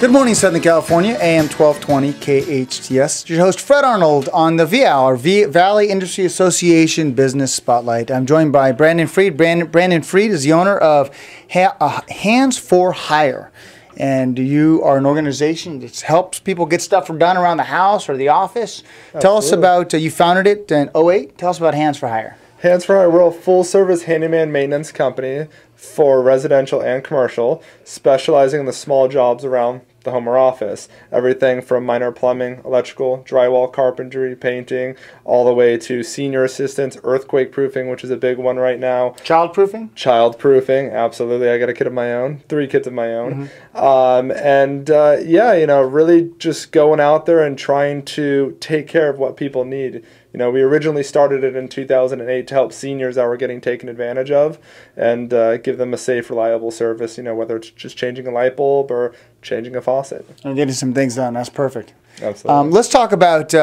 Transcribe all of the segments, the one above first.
Good morning, Southern California, AM 1220 KHTS. Your host, Fred Arnold, on the VAL, Valley Industry Association Business Spotlight. I'm joined by Brandon Freed. Brandon Freed is the owner of Hands for Hire. And you are an organization that helps people get stuff done around the house or the office. Absolutely. Tell us about, you founded it in 2008. Tell us about Hands for Hire. Hands for Hire, we're a full-service handyman maintenance company for residential and commercial, specializing in the small jobs around the home or office. Everything from minor plumbing, electrical, drywall, carpentry, painting, all the way to senior assistance, earthquake proofing, which is a big one right now. Child proofing? Child proofing, absolutely. I got a kid of my own, 3 kids of my own. Really just going out there and trying to take care of what people need. You know, we originally started it in 2008 to help seniors that were getting taken advantage of and give them a safe, reliable service, you know, whether it's just changing a light bulb or changing a faucet. And getting some things done. That's perfect. Absolutely. Let's talk about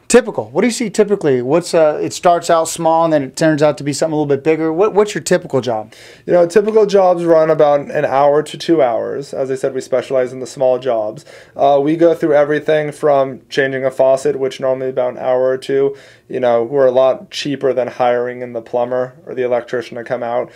typical. What do you see typically? It starts out small and then it turns out to be something a little bit bigger. What's your typical job? You know, typical jobs run about an hour to 2 hours. As I said, we specialize in the small jobs. We go through everything from changing a faucet, which normally about an hour or two. You know, we're a lot cheaper than hiring in the plumber or the electrician to come out.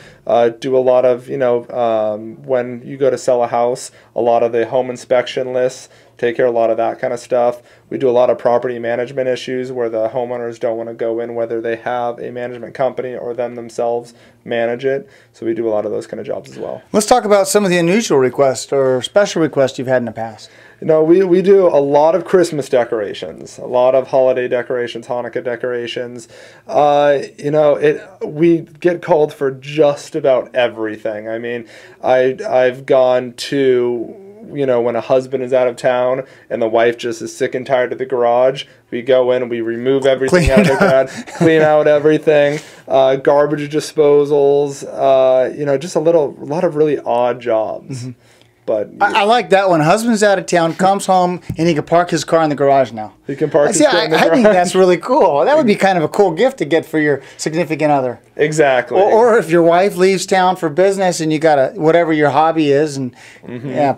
Do a lot of, when you go to sell a house, a lot of the home inspection lists, take care of a lot of that kind of stuff. We do a lot of property management issues where the homeowners don't want to go in, whether they have a management company or them themselves manage it. So we do a lot of those kind of jobs as well. Let's talk about some of the unusual requests or special requests you've had in the past. You know, we do a lot of Christmas decorations, a lot of holiday decorations, Hanukkah decorations. We get called for just about everything. I mean, I've gone to, when a husband is out of town and the wife just is sick and tired of the garage, we go in and we remove everything out of the garage, clean out everything, garbage disposals, just a lot of really odd jobs. Mm-hmm. But I like that one. Husband's out of town, comes home, and he can park his car in the garage now. He can park his car in the garage. I think that's really cool. That would be kind of a cool gift to get for your significant other. Exactly. Or if your wife leaves town for business and you got whatever your hobby is, and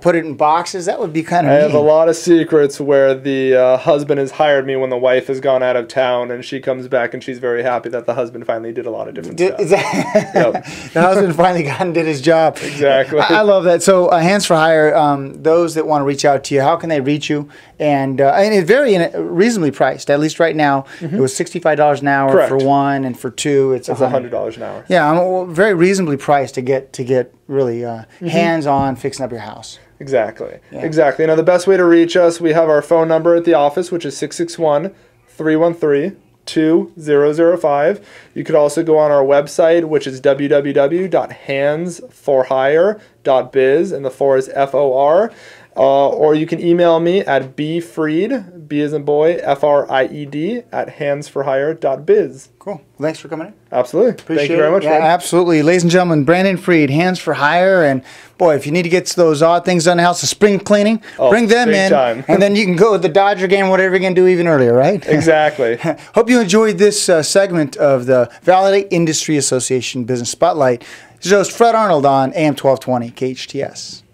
put it in boxes, that would be kind of neat. I have a lot of secrets where the husband has hired me when the wife has gone out of town, and she comes back and she's very happy that the husband finally did a lot of different stuff. Yep. The husband finally got and did his job. Exactly. I love that. So Hands for Hire, those that want to reach out to you, how can they reach you? And it's very reasonably priced. At least right now, it was $65 an hour. Correct. For one, and for two, it's $100 an hour. Yeah, very reasonably priced to get really hands-on fixing up your house. Exactly. Yeah. Exactly. You know, the best way to reach us, we have our phone number at the office, which is 661-313-2005. You could also go on our website, which is www.handsforhire.biz, and the 4 is FOR. Or you can email me at bfried, B as in boy, FRIED, at handsforhire.biz. Cool. Thanks for coming in. Absolutely. Thank you very much. Yeah, absolutely. Ladies and gentlemen, Brandon Freed, Hands for Hire. And boy, if you need to get those odd things done in the house, the spring cleaning, bring them in. Time. And then you can go to the Dodger game, whatever you're going to do even earlier, right? Exactly. Hope you enjoyed this segment of the Valley Industry Association Business Spotlight. This is host Fred Arnold on AM 1220 KHTS.